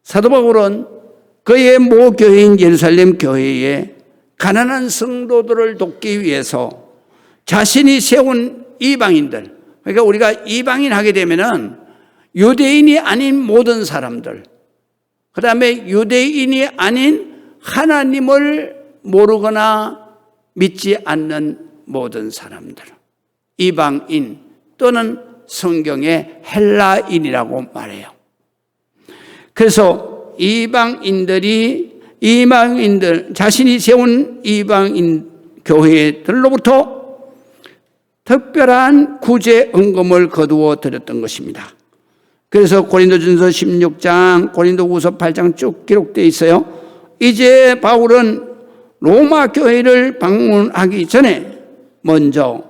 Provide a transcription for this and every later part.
사도 바울은 그의 모교회인 예루살렘 교회에 가난한 성도들을 돕기 위해서 자신이 세운 이방인들, 그러니까 우리가 이방인 하게 되면은 유대인이 아닌 모든 사람들, 그 다음에 유대인이 아닌 하나님을 모르거나 믿지 않는 모든 사람들, 이방인 또는 성경의 헬라인이라고 말해요. 그래서 이방인들, 자신이 세운 이방인 교회들로부터 특별한 구제 헌금을 거두어 드렸던 것입니다. 그래서 고린도전서 16장, 고린도후서 8장 쭉 기록되어 있어요. 이제 바울은 로마 교회를 방문하기 전에 먼저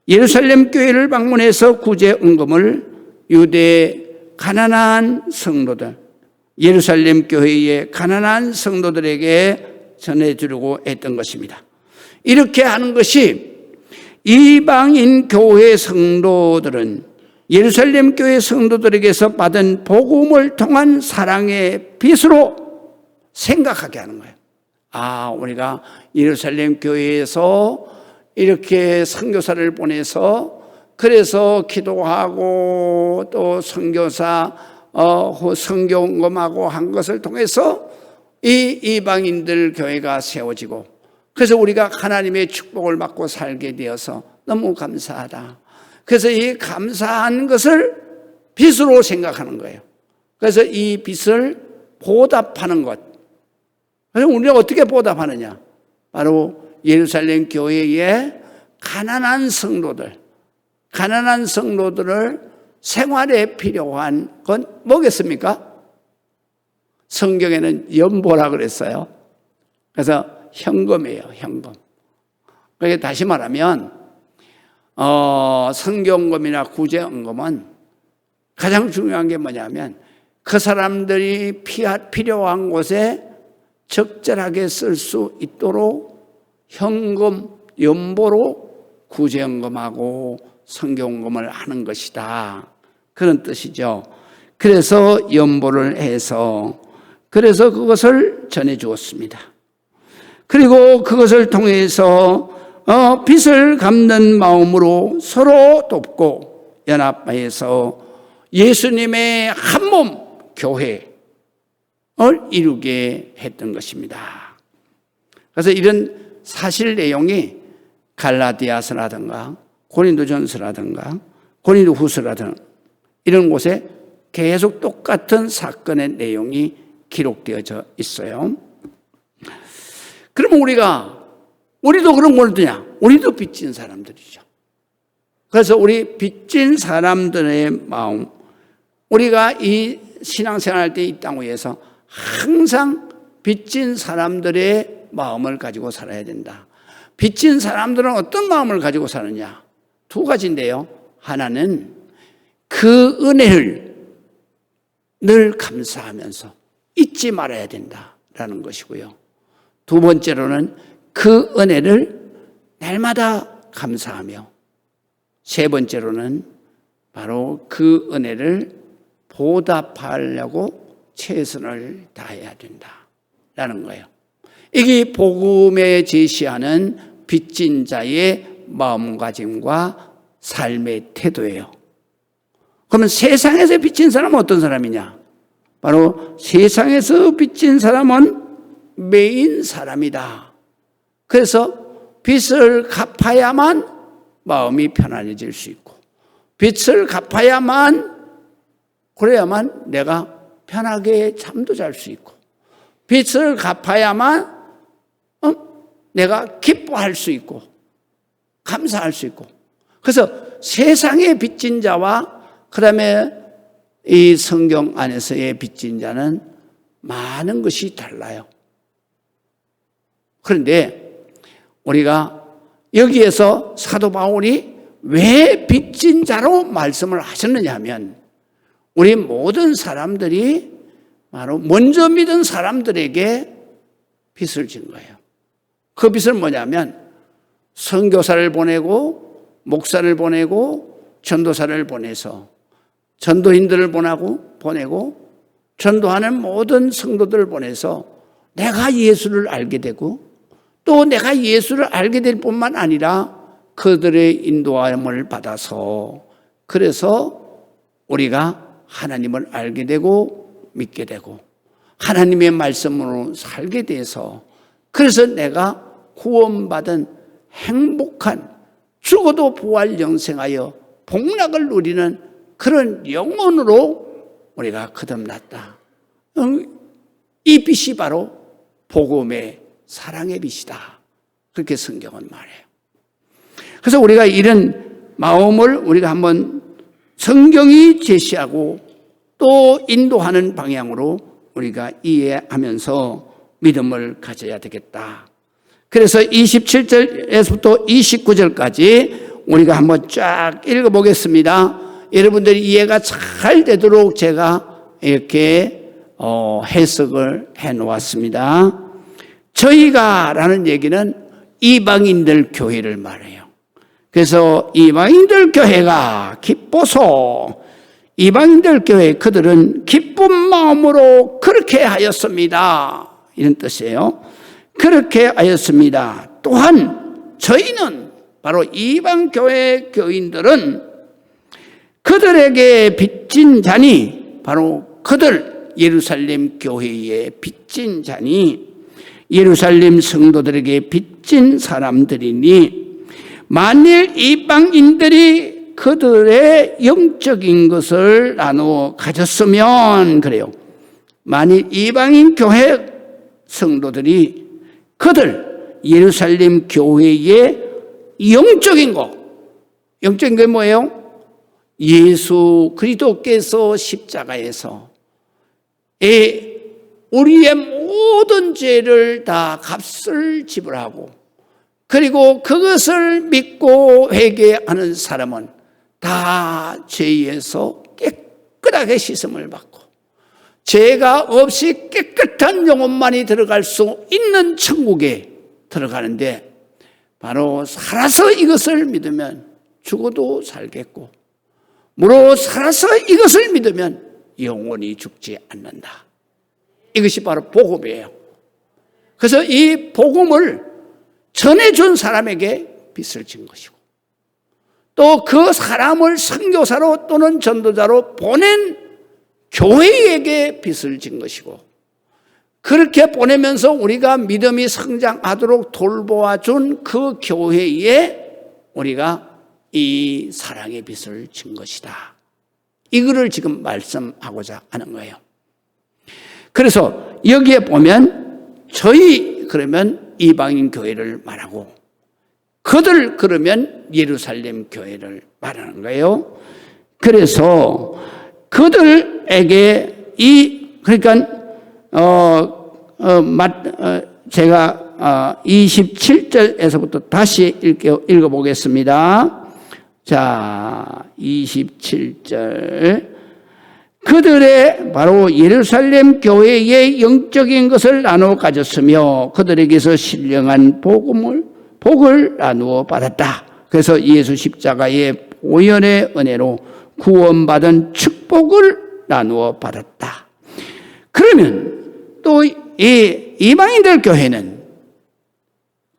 예루살렘 교회를 방문해서 구제 헌금을 유대 가난한 성도들, 예루살렘 교회의 가난한 성도들에게 전해주려고 했던 것입니다. 이렇게 하는 것이 이방인 교회 성도들은 예루살렘 교회 성도들에게서 받은 복음을 통한 사랑의 빛으로 생각하게 하는 거예요. 아, 우리가 예루살렘 교회에서 이렇게 선교사를 보내서 그래서 기도하고 또 선교사 선교헌금하고 한 것을 통해서 이 이방인들 교회가 세워지고, 그래서 우리가 하나님의 축복을 받고 살게 되어서 너무 감사하다. 그래서 이 감사한 것을 빚으로 생각하는 거예요. 그래서 이 빚을 보답하는 것. 그래서 우리는 어떻게 보답하느냐? 바로 예루살렘 교회의 가난한 성도들을 생활에 필요한 건 뭐겠습니까? 성경에는 연보라 그랬어요. 그래서 현금이에요, 현금. 그게 다시 말하면 성경금이나 구제헌금은 가장 중요한 게 뭐냐면 그 사람들이 필요한 곳에 적절하게 쓸 수 있도록 현금, 연보로 구제헌금하고 성경금을 하는 것이다. 그런 뜻이죠. 그래서 연보를 해서 그래서 그것을 전해 주었습니다. 그리고 그것을 통해서 빚을 갚는 마음으로 서로 돕고 연합해서 예수님의 한 몸 교회를 이루게 했던 것입니다. 그래서 이런 사실 내용이 갈라디아서라든가 고린도전서라든가 고린도후서라든가 이런 곳에 계속 똑같은 사건의 내용이 기록되어져 있어요. 그러면 우리도 그런 걸 드냐? 우리도 빚진 사람들이죠. 그래서 우리 빚진 사람들의 마음, 우리가 이 신앙생활 때 이 땅 위에서 항상 빚진 사람들의 마음을 가지고 살아야 된다. 빚진 사람들은 어떤 마음을 가지고 사느냐? 두 가지인데요. 하나는 그 은혜를 늘 감사하면서 잊지 말아야 된다라는 것이고요. 두 번째로는 그 은혜를 날마다 감사하며, 세 번째로는 바로 그 은혜를 보답하려고 최선을 다해야 된다라는 거예요. 이게 복음에 제시하는 빚진 자의 마음가짐과 삶의 태도예요. 그러면 세상에서 빚진 사람은 어떤 사람이냐? 바로 세상에서 빚진 사람은 매인 사람이다. 그래서 빚을 갚아야만 마음이 편안해질 수 있고, 빚을 갚아야만, 그래야만 내가 편하게 잠도 잘 수 있고, 빚을 갚아야만 내가 기뻐할 수 있고 감사할 수 있고. 그래서 세상의 빚진 자와 그 다음에 이 성경 안에서의 빚진 자는 많은 것이 달라요. 그런데 우리가 여기에서 사도 바울이 왜 빚진 자로 말씀을 하셨느냐 하면, 우리 모든 사람들이 바로 먼저 믿은 사람들에게 빚을 진 거예요. 그 빚은 뭐냐면 선교사를 보내고 목사를 보내고 전도사를 보내서 전도인들을 보내고 전도하는 모든 성도들을 보내서 내가 예수를 알게 되고 또 내가 예수를 알게 될 뿐만 아니라 그들의 인도함을 받아서 그래서 우리가 하나님을 알게 되고 믿게 되고 하나님의 말씀으로 살게 돼서 그래서 내가 구원받은 행복한 죽어도 부활 영생하여 복락을 누리는 그런 영혼으로 우리가 거듭났다. 이 빛이 바로 복음의 사랑의 빛이다. 그렇게 성경은 말해요. 그래서 우리가 이런 마음을 우리가 한번 성경이 제시하고 또 인도하는 방향으로 우리가 이해하면서 믿음을 가져야 되겠다. 그래서 27절에서부터 29절까지 우리가 한번 쫙 읽어보겠습니다. 여러분들이 이해가 잘 되도록 제가 이렇게 해석을 해놓았습니다. 저희가 라는 얘기는 이방인들 교회를 말해요. 그래서 이방인들 교회가 기뻐서 이방인들 교회 그들은 기쁜 마음으로 그렇게 하였습니다. 이런 뜻이에요. 그렇게 하였습니다. 또한 저희는 바로 이방 교회 교인들은 그들에게 빚진 자니 바로 그들 예루살렘 교회에 빚진 자니 예루살렘 성도들에게 빚진 사람들이니 만일 이방인들이 그들의 영적인 것을 나누어 가졌으면 그래요. 만일 이방인 교회 성도들이 그들 예루살렘 교회의 영적인 것, 영적인 게 뭐예요? 예수 그리스도께서 십자가에서 우리의 모든 죄를 다 값을 지불하고 그리고 그것을 믿고 회개하는 사람은 다 죄에서 깨끗하게 씻음을 받고 죄가 없이 깨끗한 영혼만이 들어갈 수 있는 천국에 들어가는데 바로 살아서 이것을 믿으면 죽어도 살겠고 무로 살아서 이것을 믿으면 영원히 죽지 않는다. 이것이 바로 복음이에요. 그래서 이 복음을 전해준 사람에게 빚을 진 것이고 또 그 사람을 선교사로 또는 전도자로 보낸 교회에게 빚을 진 것이고 그렇게 보내면서 우리가 믿음이 성장하도록 돌보아준 그 교회에 우리가 이 사랑의 빚을 진 것이다. 이거를 지금 말씀하고자 하는 거예요. 그래서 여기에 보면 저희 그러면 이방인 교회를 말하고 그들 그러면 예루살렘 교회를 말하는 거예요. 그래서 그들에게 그러니까 제가 27절에서부터 다시 읽어보겠습니다. 자, 27절. 그들의 바로 예루살렘 교회의 영적인 것을 나누어 가졌으며 그들에게서 신령한 복을 나누어 받았다. 그래서 예수 십자가의 보혈의 은혜로 구원받은 축복을 나누어 받았다. 그러면 또 이 이방인들 교회는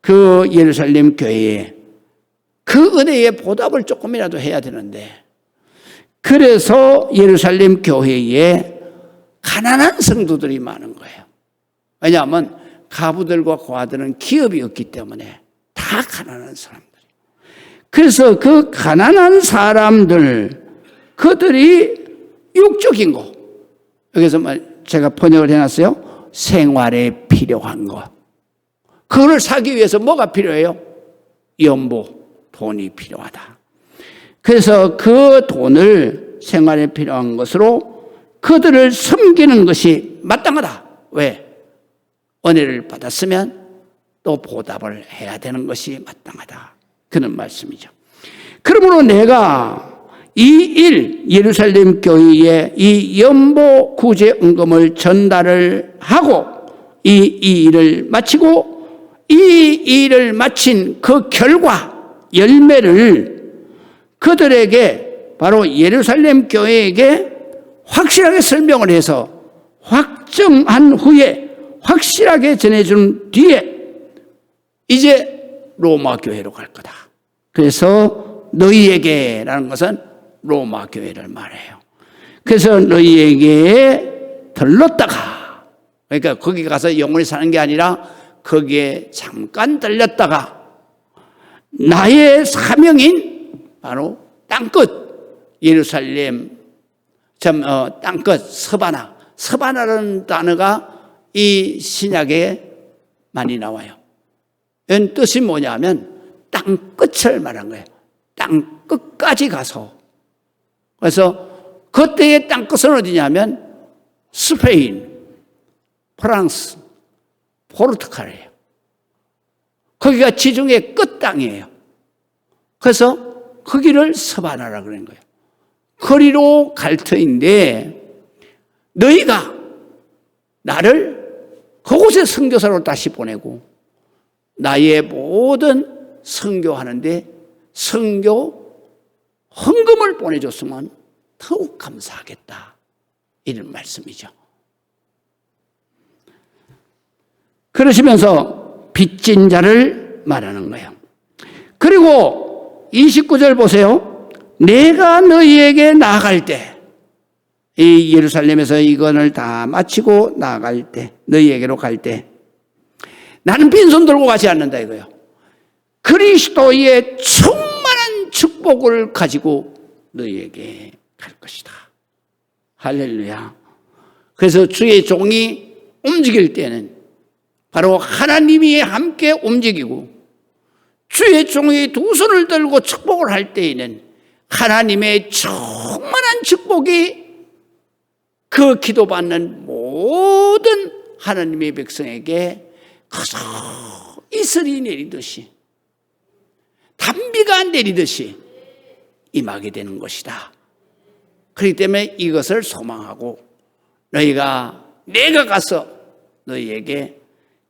그 예루살렘 교회에 그 은혜의 보답을 조금이라도 해야 되는데 그래서 예루살렘 교회에 가난한 성도들이 많은 거예요. 왜냐하면 가부들과 고아들은 기업이 없기 때문에 다 가난한 사람들이. 그래서 그 가난한 사람들 그들이 육적인 거 여기서 제가 번역을 해놨어요. 생활에 필요한 것. 그걸 사기 위해서 뭐가 필요해요? 연보, 돈이 필요하다. 그래서 그 돈을 생활에 필요한 것으로 그들을 섬기는 것이 마땅하다. 왜? 은혜를 받았으면 또 보답을 해야 되는 것이 마땅하다. 그런 말씀이죠. 그러므로 내가 예루살렘 교회에 이 연보 구제 은금을 전달을 하고 이 일을 마치고 이 일을 마친 그 결과 열매를 그들에게 바로 예루살렘 교회에게 확실하게 설명을 해서 확정한 후에 확실하게 전해준 뒤에 이제 로마 교회로 갈 거다. 그래서 너희에게라는 것은 로마 교회를 말해요. 그래서 너희에게 들렀다가, 그러니까 거기 가서 영원히 사는 게 아니라 거기에 잠깐 들렸다가 나의 사명인 바로 땅끝 예루살렘 땅끝 서바나라는 단어가 이 신약에 많이 나와요. 이런 뜻이 뭐냐면 땅끝을 말한 거예요. 땅끝까지 가서. 그래서 그때의 땅끝은 어디냐면 스페인, 프랑스, 포르투갈이에요. 거기가 지중해 끝 땅이에요. 그래서 거기를 서바나라 그러는 거예요. 거리로 갈 터인데 너희가 나를 그곳에 선교사로 다시 보내고 나의 모든 선교하는데 선교 헌금을 보내줬으면 더욱 감사하겠다. 이런 말씀이죠. 그러시면서 빚진 자를 말하는 거예요. 그리고 29절 보세요. 내가 너희에게 나아갈 때, 이 예루살렘에서 이건을 다 마치고 나아갈 때, 너희에게로 갈 때 나는 빈손 들고 가지 않는다 이거예요. 그리스도의 충만한 축복을 가지고 너희에게 갈 것이다. 할렐루야. 그래서 주의 종이 움직일 때는 바로 하나님이 함께 움직이고 주의 종이 두 손을 들고 축복을 할 때에는 하나님의 충만한 축복이 그 기도받는 모든 하나님의 백성에게 그저 이슬이 내리듯이 단비가 내리듯이 임하게 되는 것이다. 그렇기 때문에 이것을 소망하고 내가 가서 너희에게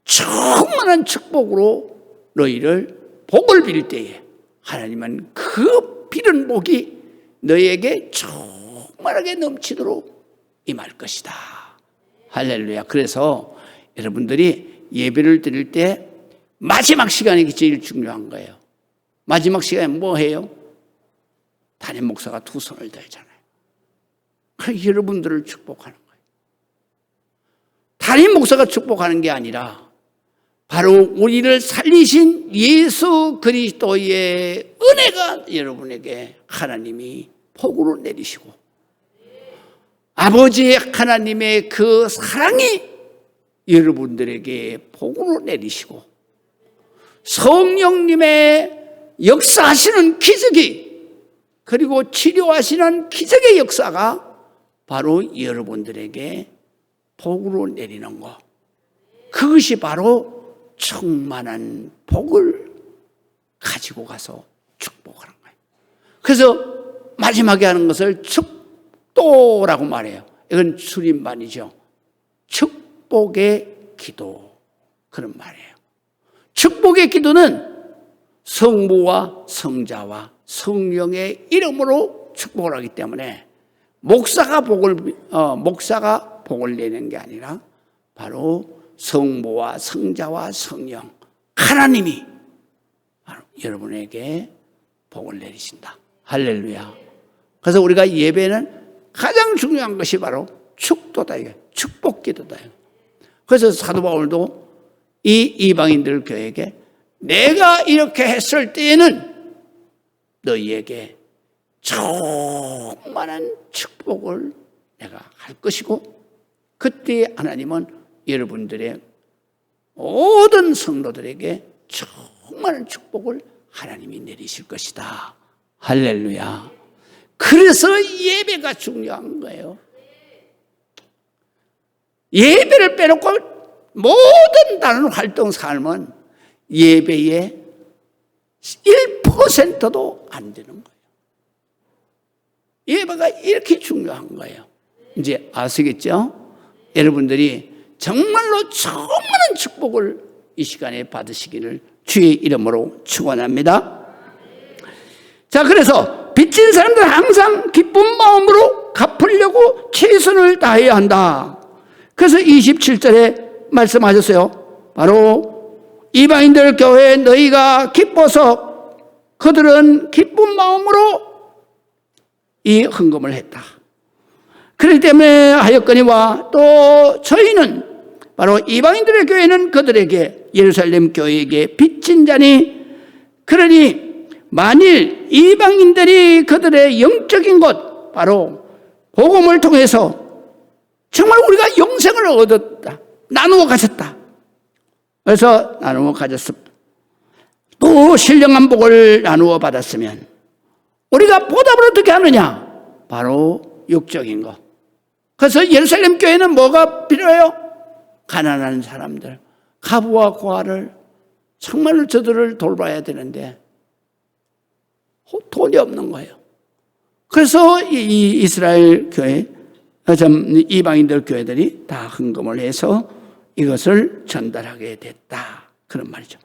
충만한 축복으로 너희를 복을 빌 때에 하나님은 그 빌은 복이 너희에게 충만하게 넘치도록 임할 것이다. 할렐루야. 그래서 여러분들이 예배를 드릴 때 마지막 시간이 제일 중요한 거예요. 마지막 시간에 뭐 해요? 담임 목사가 두 손을 들잖아요. 그래서 여러분들을 축복하는 거예요. 담임 목사가 축복하는 게 아니라 바로 우리를 살리신 예수 그리스도의 은혜가 여러분에게 하나님이 복으로 내리시고 아버지 하나님의 그 사랑이 여러분들에게 복으로 내리시고 성령님의 역사하시는 기적이 그리고 치료하시는 기적의 역사가 바로 여러분들에게 복으로 내리는 것. 그것이 바로 충만한 복을 가지고 가서 축복하는 거예요. 그래서 마지막에 하는 것을 축도라고 말해요. 이건 줄임말이죠. 축복의 기도. 그런 말이에요. 축복의 기도는 성부와 성자와 성령의 이름으로 축복을 하기 때문에 목사가 복을 내는 게 아니라 바로 성부와 성자와 성령 하나님이 바로 여러분에게 복을 내리신다. 할렐루야. 그래서 우리가 예배는 가장 중요한 것이 바로 축도다. 이게 축복 기도다. 그래서 사도 바울도 이 이방인들 교회에게 내가 이렇게 했을 때에는 너희에게 충만한 축복을 내가 할 것이고 그때 하나님은 여러분들의 모든 성도들에게 충만한 축복을 하나님이 내리실 것이다. 할렐루야. 그래서 예배가 중요한 거예요. 예배를 빼놓고 모든 다른 활동 삶은 예배의 1%도 안 되는 거예요. 예배가 이렇게 중요한 거예요. 이제 아시겠죠? 여러분들이 정말로 충만한 축복을 이 시간에 받으시기를 주의 이름으로 축원합니다. 자, 그래서 빚진 사람들 항상 기쁜 마음으로 갚으려고 최선을 다해야 한다. 그래서 27절에 말씀하셨어요. 바로 이방인들 교회에 너희가 기뻐서 그들은 기쁜 마음으로 이 헌금을 했다. 그렇기 때문에 하였거니와 또 저희는 바로 이방인들의 교회는 그들에게 예루살렘 교회에게 빚진 자니 그러니 만일 이방인들이 그들의 영적인 것 바로 복음을 통해서 정말 우리가 영생을 얻었다. 나누어 가졌다. 그래서 나누어 가졌습니다. 또 신령한 복을 나누어 받았으면 우리가 보답을 어떻게 하느냐? 바로 육적인 것. 그래서 예루살렘 교회는 뭐가 필요해요? 가난한 사람들, 가부와 고아를 정말로 저들을 돌봐야 되는데 돈이 없는 거예요. 그래서 이 이스라엘 교회, 이방인들 교회들이 다 헌금을 해서 이것을 전달하게 됐다. 그런 말이죠.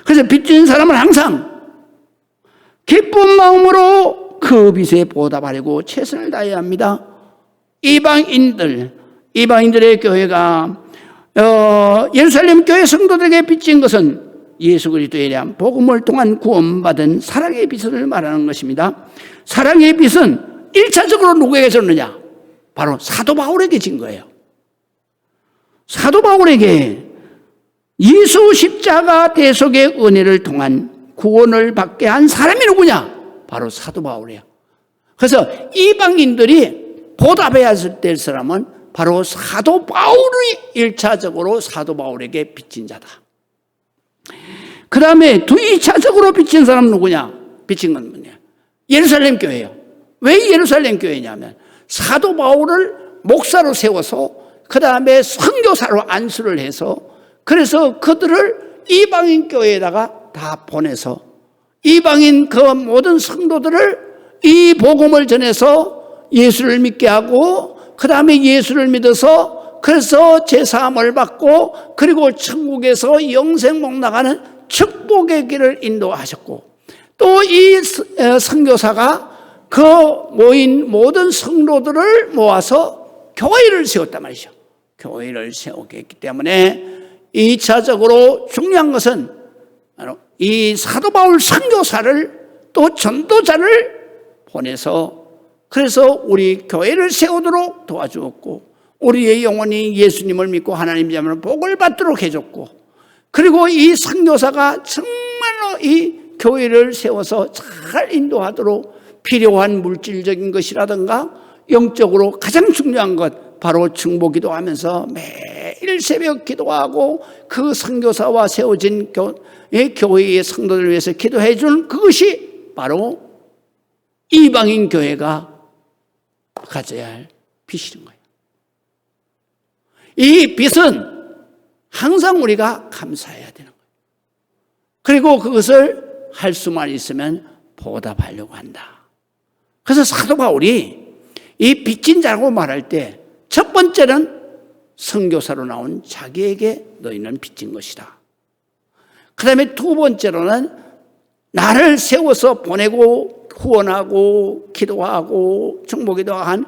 그래서 빚진 사람은 항상 기쁜 마음으로 그 빚에 보답하려고 최선을 다해야 합니다. 이방인들의 교회가 예루살렘 교회 성도들에게 빚진 것은 예수 그리스도에 대한 복음을 통한 구원받은 사랑의 빚을 말하는 것입니다. 사랑의 빚은 1차적으로 누구에게 졌느냐? 바로 사도 바울에게 진 거예요. 사도 바울에게 예수 십자가 대속의 은혜를 통한 구원을 받게 한 사람이 누구냐? 바로 사도 바울이에요. 그래서 이방인들이 보답해야 될 사람은 바로 사도 바울이 1차적으로 사도 바울에게 빚진 자다. 그 다음에 2차적으로 빚진 사람은 누구냐? 빚진 건 뭐냐? 예루살렘 교회예요. 왜 예루살렘 교회냐면 사도 바울을 목사로 세워서 그 다음에 선교사로 안수를 해서 그래서 그들을 이방인 교회에다가 다 보내서 이방인 그 모든 성도들을 이 복음을 전해서 예수를 믿게 하고 그 다음에 예수를 믿어서 그래서 제사함을 받고 그리고 천국에서 영생목 나가는 축복의 길을 인도하셨고 또 이 선교사가 그 모인 모든 성도들을 모아서 교회를 세웠단 말이죠. 교회를 세우게 했기 때문에 2차적으로 중요한 것은 바로 이 사도 바울 선교사를 또 전도자를 보내서 그래서 우리 교회를 세우도록 도와주었고 우리의 영혼이 예수님을 믿고 하나님 자면 복을 받도록 해줬고 그리고 이 선교사가 정말로 이 교회를 세워서 잘 인도하도록 필요한 물질적인 것이라든가 영적으로 가장 중요한 것 바로 중보기도 하면서 매일 새벽 기도하고 그 선교사와 세워진 교회의 성도들을 위해서 기도해 주는 그것이 바로 이방인 교회가 가져야 할 빚인 거예요. 이 빚은 항상 우리가 감사해야 되는 거예요. 그리고 그것을 할 수만 있으면 보답하려고 한다. 그래서 사도 바울이 이 빚진 자라고 말할 때 첫 번째는 선교사로 나온 자기에게 너희는 빚진 것이다. 그 다음에 두 번째로는 나를 세워서 보내고 후원하고 기도하고 중보기도 한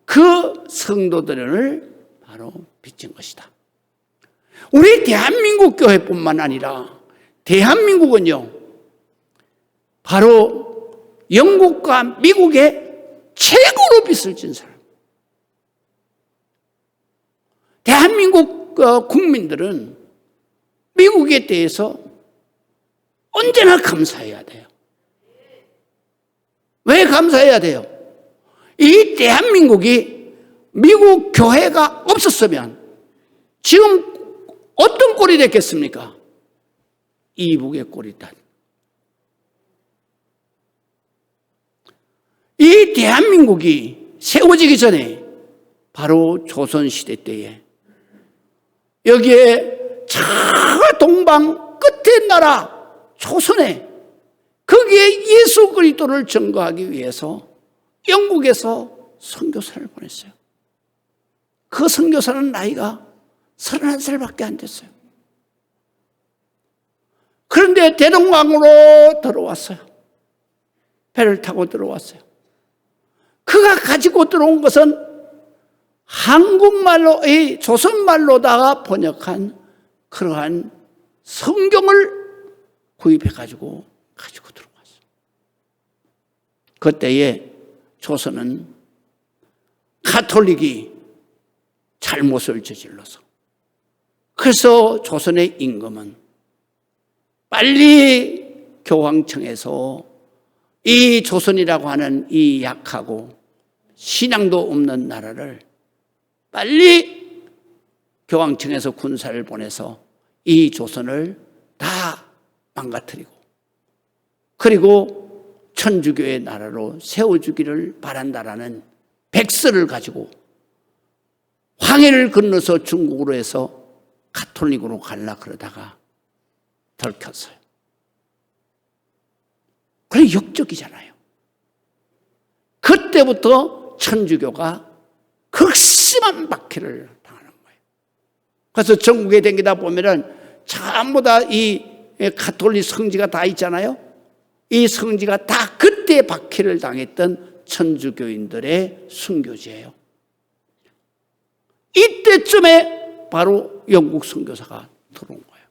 그 성도들을 바로 빚진 것이다. 우리 대한민국 교회뿐만 아니라 대한민국은요 바로 영국과 미국의 최고로 빚을 진 사람. 대한민국 국민들은 미국에 대해서 언제나 감사해야 돼요. 왜 감사해야 돼요? 이 대한민국이 미국 교회가 없었으면 지금 어떤 꼴이 됐겠습니까? 이북의 꼴이다. 이 대한민국이 세워지기 전에 바로 조선시대 때에 여기에 저 동방 끝의 나라 조선에 거기에 예수 그리스도를 증거하기 위해서 영국에서 선교사를 보냈어요. 그 선교사는 나이가 31살밖에 안 됐어요. 그런데 대동강으로 들어왔어요. 배를 타고 들어왔어요. 그가 가지고 들어온 것은 한국말로, 이 조선말로다가 번역한 그러한 성경을 구입해가지고 들어왔어요. 그때에 조선은 가톨릭이 잘못을 저질러서, 그래서 조선의 임금은 빨리 교황청에서 이 조선이라고 하는 이 약하고 신앙도 없는 나라를 빨리 교황청에서 군사를 보내서 이 조선을 다 망가뜨리고, 그리고 천주교의 나라로 세워주기를 바란다라는 백서를 가지고 황해를 건너서 중국으로 해서 가톨릭으로 가려고 그러다가 들켰어요. 그래, 역적이잖아요. 그때부터 천주교가 극심한 박해를 당하는 거예요. 그래서 전국에 다니다 보면은 전부 다 이 가톨릭 성지가 다 있잖아요. 이 성지가 다 그때 박해를 당했던 천주교인들의 순교지예요. 이때쯤에 바로 영국 선교사가 들어온 거예요.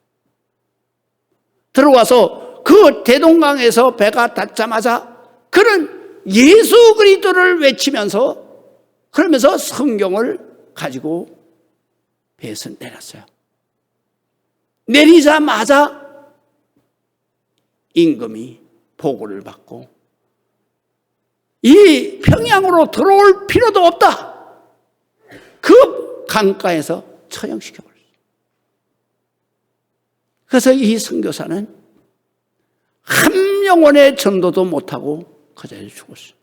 들어와서 그 대동강에서 배가 닿자마자 그는 예수 그리스도를 외치면서, 그러면서 성경을 가지고 배에서 내렸어요. 내리자마자 임금이 보고를 받고 이 평양으로 들어올 필요도 없다, 그 강가에서 처형시켜버렸어요. 그래서 이 선교사는 한 영혼의 전도도 못하고 그 자리에 죽었어요.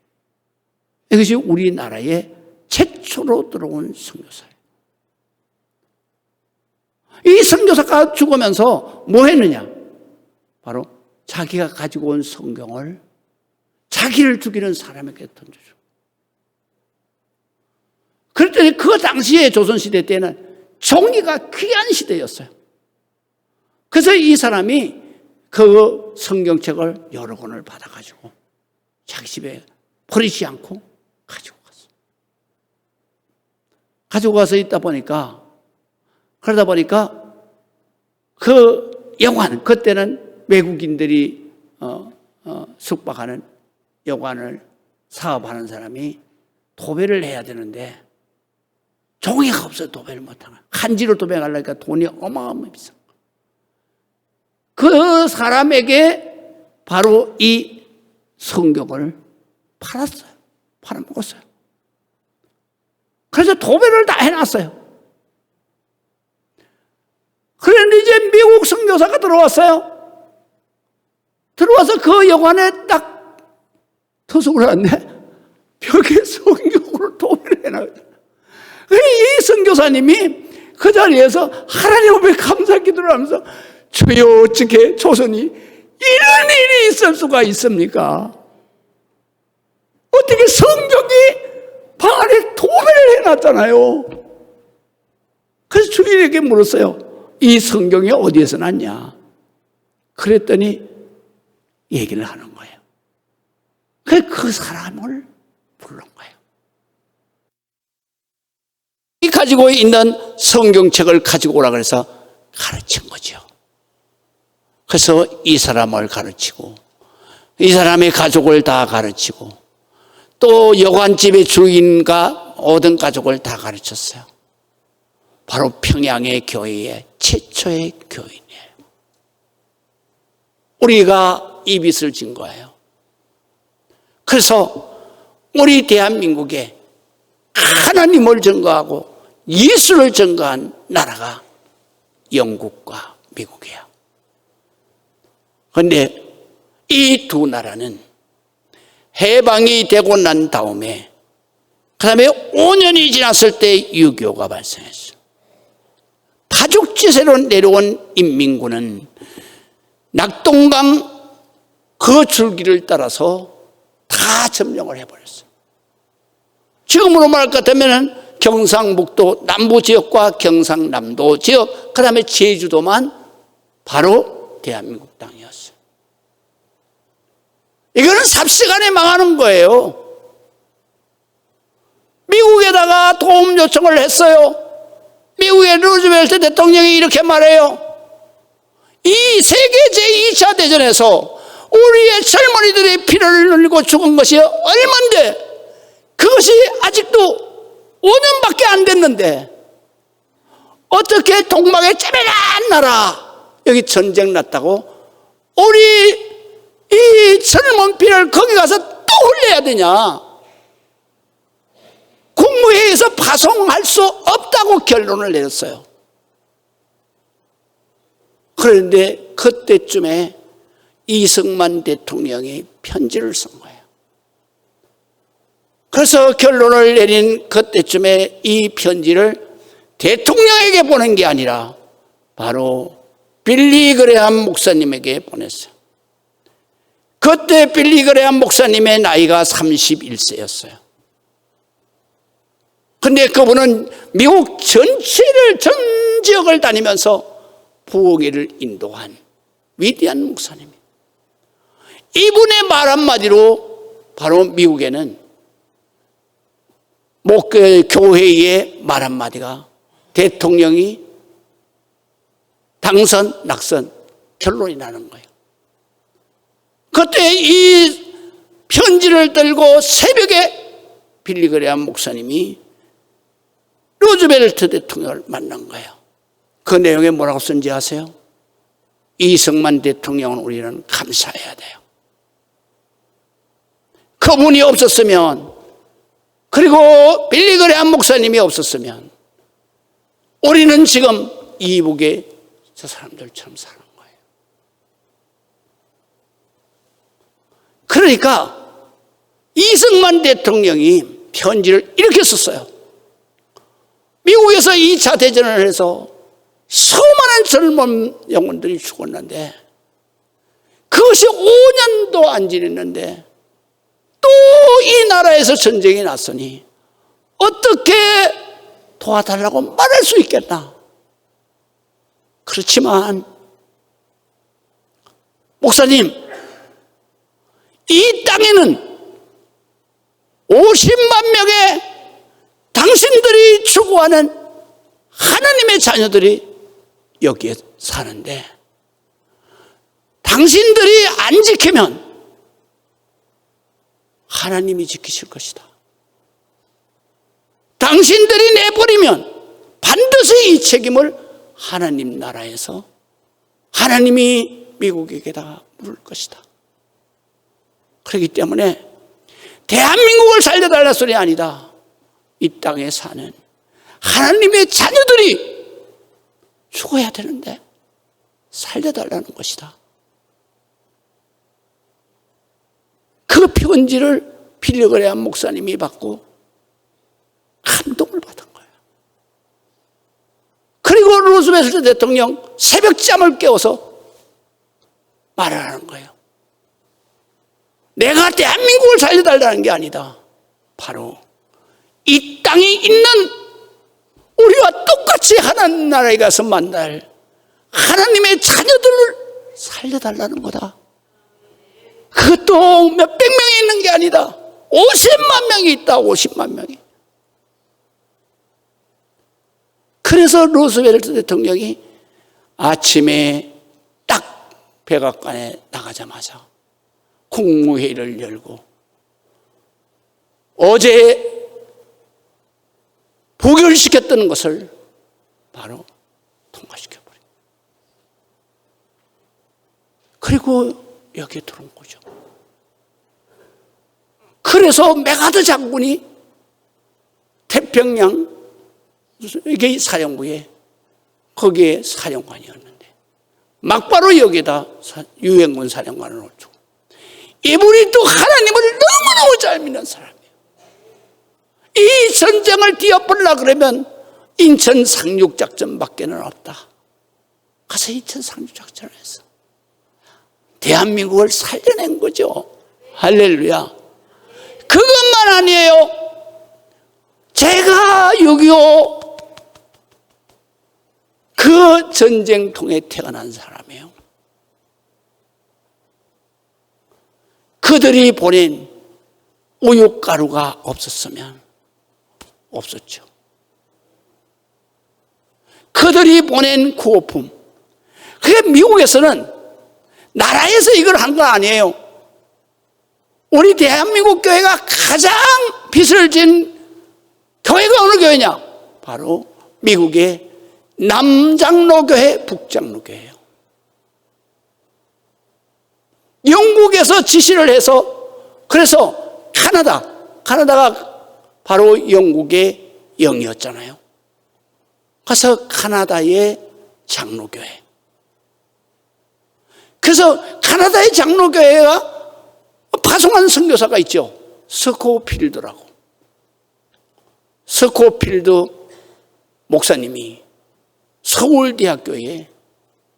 이것이 우리나라에 최초로 들어온 선교사예요. 이 선교사가 죽으면서 뭐 했느냐? 바로 자기가 가지고 온 성경을 자기를 죽이는 사람에게 던져줘. 그랬더니 그 당시에 조선시대 때는 종이가 귀한 시대였어요. 그래서 이 사람이 그 성경책을 여러 권을 받아가지고 자기 집에 버리지 않고 가지고 갔어요. 가지고 가서 있다 보니까, 그러다 보니까 그 여관, 그때는 외국인들이 숙박하는 여관을 사업하는 사람이 도배를 해야 되는데 종이가 없어서 도배를 못하는, 한지로 도배하려니까 돈이 어마어마하게 비싸. 그 사람에게 바로 이 성경을 팔았어요. 팔아먹었어요. 그래서 도배를 다 해놨어요. 그런데 이제 미국 선교사가 들어왔어요. 들어와서 그 여관에 딱 투숙을 하는데 벽에 성경으로 도배를 해놔요. 이 선교사님이 그 자리에서 하나님 앞에 감사 기도를 하면서, 주여, 어떻게 조선이 이런 일이 있을 수가 있습니까? 어떻게 성경이 방 안에 도배를 해놨잖아요. 그래서 주인에게 물었어요. 이 성경이 어디에서 났냐? 그랬더니 얘기를 하는 거예요. 그래서 그 사람을 부른 거예요. 이 가지고 있는 성경책을 가지고 오라 그래서 가르친 거죠. 그래서 이 사람을 가르치고 이 사람의 가족을 다 가르치고 또 여관집의 주인과 모든 가족을 다 가르쳤어요. 바로 평양의 교회의 최초의 교인이에요. 우리가 이 빚을 진 거예요. 그래서 우리 대한민국에 하나님을 증거하고 예수를 증거한 나라가 영국과 미국이에요. 그런데 이 두 나라는 해방이 되고 난 다음에 그 다음에 5년이 지났을 때 유교가 발생했어요. 파죽지세로 내려온 인민군은 낙동강 그 줄기를 따라서 다 점령을 해버렸어요. 지금으로 말할 것 같으면 경상북도 남부지역과 경상남도 지역, 그 다음에 제주도만 바로 대한민국 땅이었어요. 이거는 삽시간에 망하는 거예요. 미국에다가 도움 요청을 했어요. 미국의 루즈벨트 대통령이 이렇게 말해요. 이 세계 제2차 대전에서 우리의 젊은이들이 피를 흘리고 죽은 것이 얼만데, 그것이 아직도 5년밖에 안 됐는데 어떻게 동방의 쪼매난 나라 여기 전쟁 났다고 우리 이 젊은 피를 거기 가서 또 흘려야 되냐? 국무회의에서 파송할 수 없다고 결론을 내렸어요. 그런데 그때쯤에 이승만 대통령이 편지를 쓴 거예요. 그래서 결론을 내린 그때쯤에 이 편지를 대통령에게 보낸 게 아니라 바로 빌리 그레함 목사님에게 보냈어요. 그때 빌리 그레함 목사님의 나이가 31세였어요. 근데 그분은 미국 전체를, 전 지역을 다니면서 부흥회를 인도한 위대한 목사님이에요. 이분의 말 한마디로 바로 미국에는 교회의 말 한마디가 대통령이 당선, 낙선 결론이 나는 거예요. 그때 이 편지를 들고 새벽에 빌리 그레함 목사님이 루즈벨트 대통령을 만난 거예요. 그 내용에 뭐라고 쓴지 아세요? 이승만 대통령은 우리는 감사해야 돼요. 그분이 없었으면, 그리고 빌리 그레함 목사님이 없었으면 우리는 지금 이북의 저 사람들처럼 사는 거예요. 그러니까 이승만 대통령이 편지를 이렇게 썼어요. 미국에서 2차 대전을 해서 수많은 젊은 영혼들이 죽었는데 그것이 5년도 안 지났는데 또 이 나라에서 전쟁이 났으니 어떻게 도와달라고 말할 수 있겠나? 그렇지만 목사님, 이 땅에는 50만 명의 당신들이 추구하는 하나님의 자녀들이 여기에 사는데 당신들이 안 지키면 하나님이 지키실 것이다. 당신들이 내버리면 반드시 이 책임을 하나님 나라에서 하나님이 미국에게다 물을 것이다. 그렇기 때문에 대한민국을 살려달라 소리 아니다. 이 땅에 사는 하나님의 자녀들이 죽어야 되는데 살려달라는 것이다. 그 편지를 빌리 그레함 목사님이 받고 감동을 받은 거예요. 그리고 루즈벨트 대통령 새벽잠을 깨워서 말을 하는 거예요. 내가 대한민국을 살려달라는 게 아니다. 바로 이 땅에 있는 우리와 똑같이 하나님 나라에 가서 만날 하나님의 자녀들을 살려달라는 거다. 그것도 몇백 명이 있는 게 아니다. 50만 명이 있다. 50만 명이. 그래서 루즈벨트 대통령이 아침에 딱 백악관에 나가자마자 국무회의를 열고 어제 부결시켰던 것을 바로 통과시켜버린. 그리고 여기에 들어온 거죠. 그래서 메가드 장군이 태평양 이게 사령부에 거기에 사령관이었는데 막바로 여기다 유엔군 사령관을 놓고 이분이 또 하나님을 너무너무 잘 믿는 사람이에요. 이 전쟁을 뛰어보려고 그러면 인천 상륙작전밖에는 없다. 가서 인천 상륙작전을 했어. 대한민국을 살려낸 거죠. 할렐루야. 그것만 아니에요. 제가 6.25 그 전쟁통에 태어난 사람이에요. 그들이 보낸 우유가루가 없었으면 없었죠. 그들이 보낸 구호품. 그게 미국에서는 나라에서 이걸 한 거 아니에요. 우리 대한민국 교회가 가장 빚을 진 교회가 어느 교회냐? 바로 미국의 남장로교회, 북장로교회예요. 영국에서 지시를 해서, 그래서 카나다가 바로 영국의 영이었잖아요. 그래서 카나다의 장로교회. 그래서 카나다의 장로교회가 파송한 선교사가 있죠. 스코필드라고. 스코필드 목사님이 서울대학교에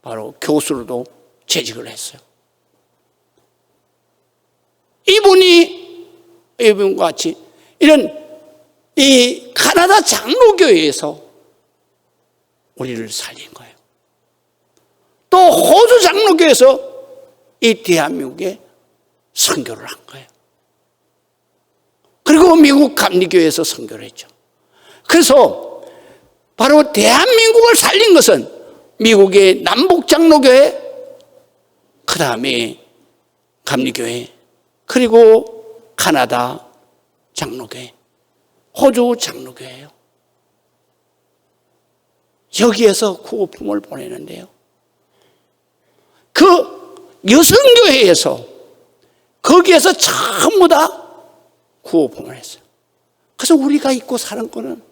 바로 교수로도 재직을 했어요. 이분과 같이 이런 이 카나다 장로교회에서 우리를 살린 거예요. 또 호주 장로교회에서 이 대한민국에 선교를 한 거예요. 그리고 미국 감리교회에서 선교를 했죠. 그래서 바로 대한민국을 살린 것은 미국의 남북장로교회, 그 다음에 감리교회, 그리고 카나다 장로교회, 호주 장로교회예요. 여기에서 구호품을 보내는데요. 그 여성교회에서 거기에서 전부 다 구호품을 했어요. 그래서 우리가 입고 사는 거는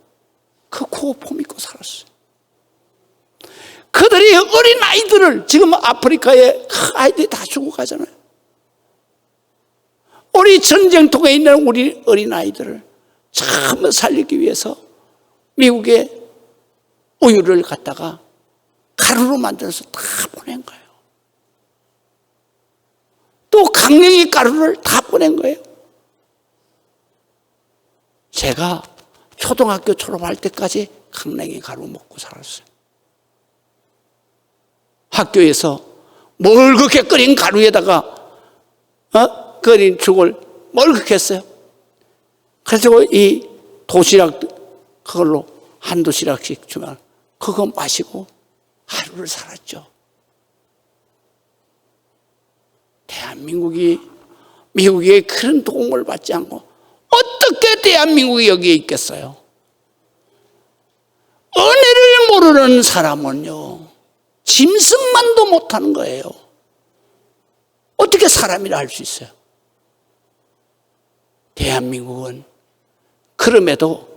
그 구호품 입고 살았어요. 그들이 어린 아이들을, 지금 아프리카에 아이들이 다 죽어가잖아요. 우리 전쟁통에 있는 우리 어린 아이들을 참 살리기 위해서 미국에 우유를 갖다가 가루로 만들어서 다 보낸 거예요. 또 강냉이 가루를 다 보낸 거예요. 제가 초등학교 졸업할 때까지 강냉이 가루 먹고 살았어요. 학교에서 뭘 그렇게 끓인 가루에다가 끓인 죽을 뭘 그렇게 했어요. 그래서 이 도시락 그걸로 한 도시락씩 주면 그거 마시고 하루를 살았죠. 대한민국이 미국의 큰 도움을 받지 않고 어떻게 대한민국이 여기에 있겠어요? 은혜를 모르는 사람은요, 짐승만도 못하는 거예요. 어떻게 사람이라 할 수 있어요? 대한민국은 그럼에도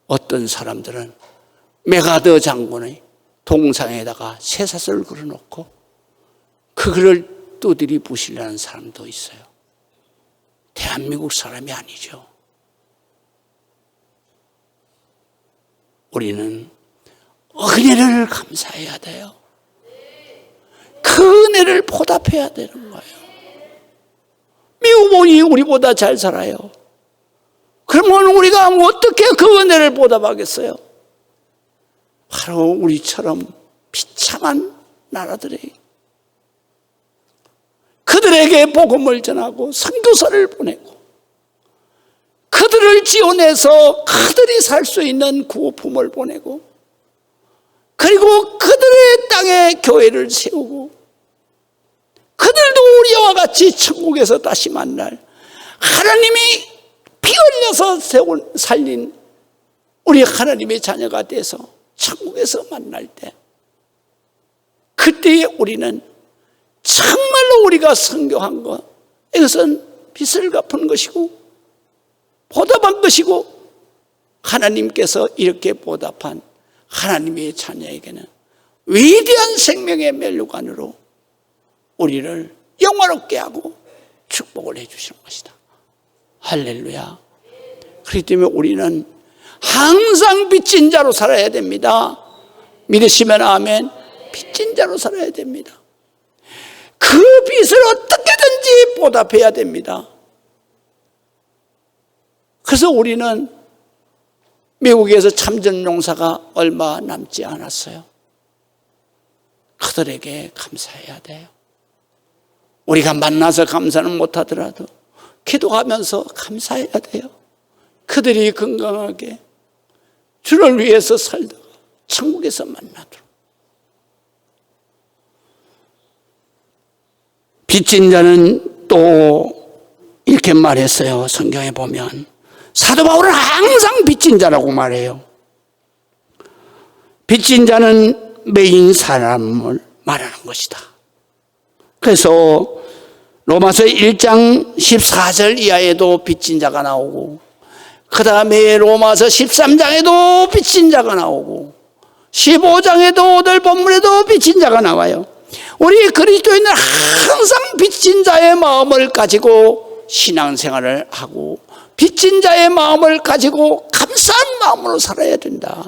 어떤 사람들은 메가더 장군의 동상에다가 쇠사슬을 걸어놓고 그거를 두드리 부시려는 사람도 있어요. 대한민국 사람이 아니죠. 우리는 은혜를 감사해야 돼요. 그 은혜를 보답해야 되는 거예요. 미국이 우리보다 잘 살아요. 그러면 우리가 어떻게 그 은혜를 보답하겠어요? 바로 우리처럼 비참한 나라들에게, 그들에게 복음을 전하고 선교사를 보내고 그들을 지원해서 그들이 살 수 있는 구호품을 보내고, 그리고 그들의 땅에 교회를 세우고, 그들도 우리와 같이 천국에서 다시 만날 하나님이 피 흘려서 살린 우리 하나님의 자녀가 돼서 천국에서 만날 때, 그때에 우리는 정말로 우리가 선교한 것, 이것은 빚을 갚은 것이고 보답한 것이고, 하나님께서 이렇게 보답한 하나님의 자녀에게는 위대한 생명의 면류관으로 우리를 영화롭게 하고 축복을 해주시는 것이다. 할렐루야. 그렇기 때문에 우리는 항상 빚진 자로 살아야 됩니다. 믿으시면 아멘. 빚진 자로 살아야 됩니다. 그 빚을 어떻게든지 보답해야 됩니다. 그래서 우리는 미국에서 참전용사가 얼마 남지 않았어요. 그들에게 감사해야 돼요. 우리가 만나서 감사는 못하더라도 기도하면서 감사해야 돼요. 그들이 건강하게 주를 위해서 살다가 천국에서 만나도록. 빚진 자는 또 이렇게 말했어요. 성경에 보면 사도 바울은 항상 빚진 자라고 말해요. 빚진 자는 매인 사람을 말하는 것이다. 그래서 로마서 1장 14절 이하에도 빚진 자가 나오고, 그 다음에 로마서 13장에도 빚진 자가 나오고, 15장에도 오늘 본문에도 빚진 자가 나와요. 우리 그리스도인은 항상 빚진 자의 마음을 가지고 신앙생활을 하고, 빚진 자의 마음을 가지고 감사한 마음으로 살아야 된다.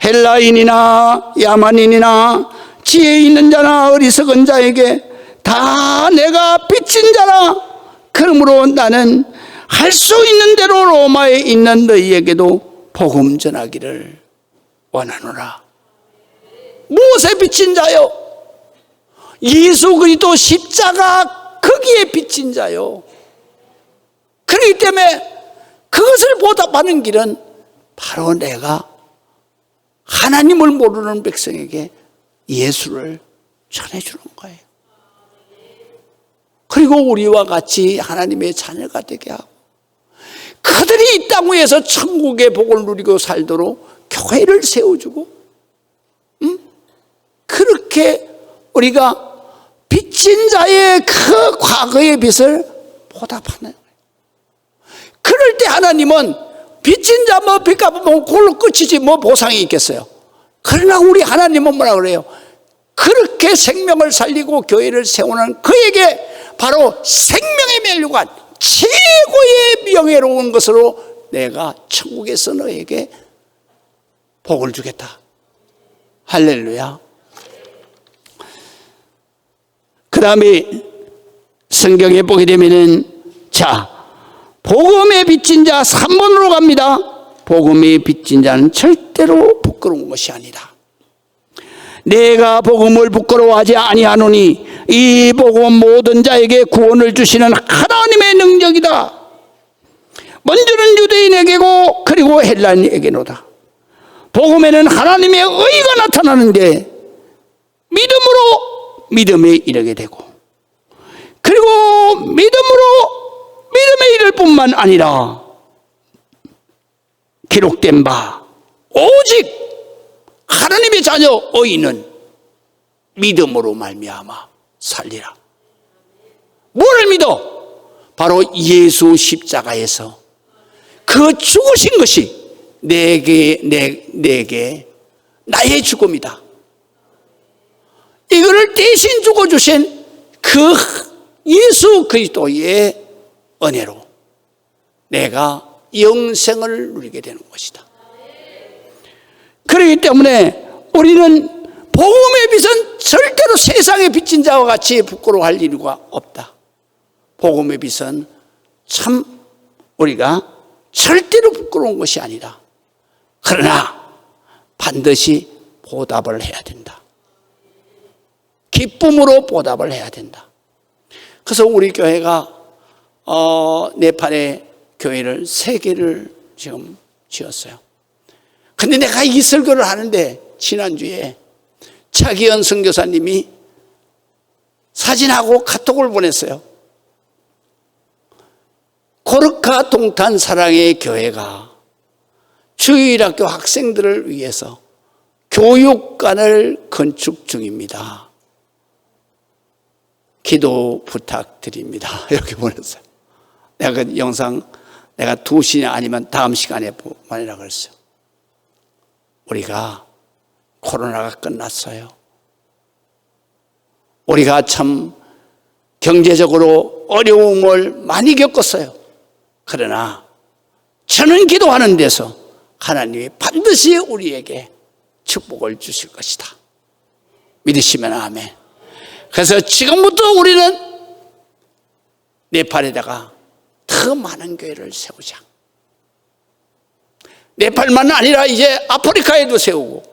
헬라인이나 야만인이나 지혜 있는 자나 어리석은 자에게 다 내가 빚진 자라. 그러므로 나는 할 수 있는 대로 로마에 있는 너희에게도 복음 전하기를 원하노라. 무엇에 빚진 자요? 예수 그리스도 십자가 거기에 빚진 자요. 그렇기 때문에 그것을 보답하는 길은 바로 내가 하나님을 모르는 백성에게 예수를 전해주는 거예요. 그리고 우리와 같이 하나님의 자녀가 되게 하고, 그들이 이 땅 위에서 천국의 복을 누리고 살도록 교회를 세워주고, 그렇게 우리가 빚진 자의 그 과거의 빚을 보답하는 거예요. 그럴 때 하나님은 빚진 자 뭐 빚 갚으면 그걸로 끝이지 뭐 보상이 있겠어요. 그러나 우리 하나님은 뭐라 그래요? 그렇게 생명을 살리고 교회를 세우는 그에게 바로 생명의 멸류관, 최고의 명예로운 것으로 내가 천국에서 너에게 복을 주겠다. 할렐루야. 그 다음에 성경에 보게 되면은, 자, 복음에 빚진 자 3번으로 갑니다. 복음에 빚진 자는 절대로 부끄러운 것이 아니다. 내가 복음을 부끄러워하지 아니하노니 이 복음 모든 자에게 구원을 주시는 하나님의 능력이다. 먼저는 유대인에게고 그리고 헬라인에게로다. 복음에는 하나님의 의가 나타나는데 믿음으로 믿음에 이르게 되고, 그리고 믿음에 이를 뿐만 아니라 기록된 바 오직 하나님의 자녀 의인은 믿음으로 말미암아 살리라. 뭐를 믿어? 바로 예수 십자가에서 그 죽으신 것이 내게 나의 죽음이다. 이거를 대신 죽어주신 그 예수 그리스도의 은혜로 내가 영생을 누리게 되는 것이다. 그렇기 때문에 우리는 복음의 빚은 절대로 세상의 빚진 자와 같이 부끄러워할 이유가 없다. 복음의 빚은 참 우리가 절대로 부끄러운 것이 아니다. 그러나 반드시 보답을 해야 된다. 기쁨으로 보답을 해야 된다. 그래서 우리 교회가 네팔에 교회를 3개를 지금 지었어요. 근데 내가 이 설교를 하는데 지난주에 차기현 선교사님이 사진하고 카톡을 보냈어요. 고르카 동탄 사랑의 교회가 주일학교 학생들을 위해서 교육관을 건축 중입니다. 기도 부탁드립니다. 이렇게 보냈어요. 내가 그 영상 내가 2시나 아니면 다음 시간에 보내라 그랬어요. 우리가 코로나가 끝났어요. 우리가 참 경제적으로 어려움을 많이 겪었어요. 그러나 저는 기도하는 데서 하나님이 반드시 우리에게 축복을 주실 것이다. 믿으시면 아멘. 그래서 지금부터 우리는 네팔에다가 더 많은 교회를 세우자. 네팔만 아니라 이제 아프리카에도 세우고,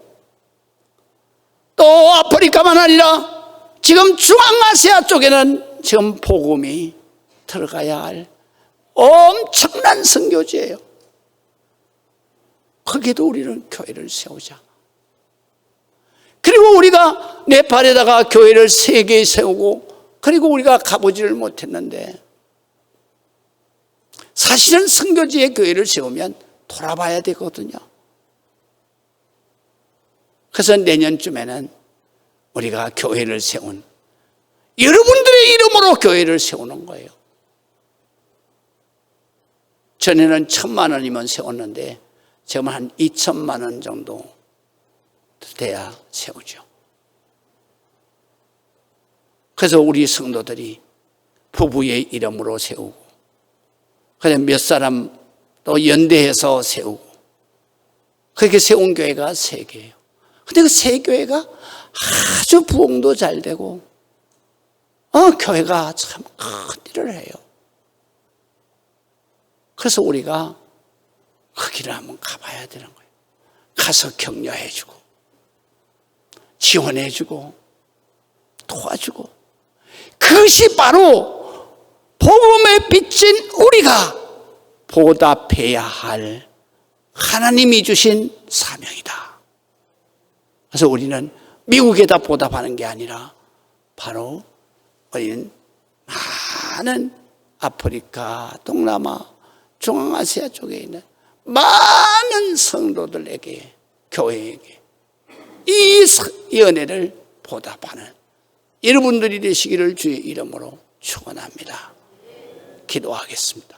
또 아프리카만 아니라 지금 중앙아시아 쪽에는 지금 복음이 들어가야 할 엄청난 선교지예요. 거기에도 우리는 교회를 세우자. 그리고 우리가 네팔에다가 교회를 3개 세우고, 그리고 우리가 가보지를 못했는데, 사실은 선교지에 교회를 세우면 돌아봐야 되거든요. 그래서 내년쯤에는 우리가 교회를 세운, 여러분들의 이름으로 교회를 세우는 거예요. 전에는 1,000만 원이면 세웠는데 지금 한 2,000만 원 정도 돼야 세우죠. 그래서 우리 성도들이 부부의 이름으로 세우고, 그다음에 몇 사람 또 연대해서 세우고, 그렇게 세운 교회가 3개예요. 근데 그 3교회가 아주 부흥도 잘 되고, 교회가 참 큰 일을 해요. 그래서 우리가 거기를 한번 가봐야 되는 거예요. 가서 격려해주고, 지원해주고, 도와주고, 그것이 바로 복음의 빛인 우리가 보답해야 할 하나님이 주신 사명이다. 그래서 우리는 미국에다 보답하는 게 아니라 바로 우리는 많은 아프리카, 동남아, 중앙아시아 쪽에 있는 많은 성도들에게, 교회에게 이 은혜를 보답하는 여러분들이 되시기를 주의 이름으로 축원합니다. 기도하겠습니다.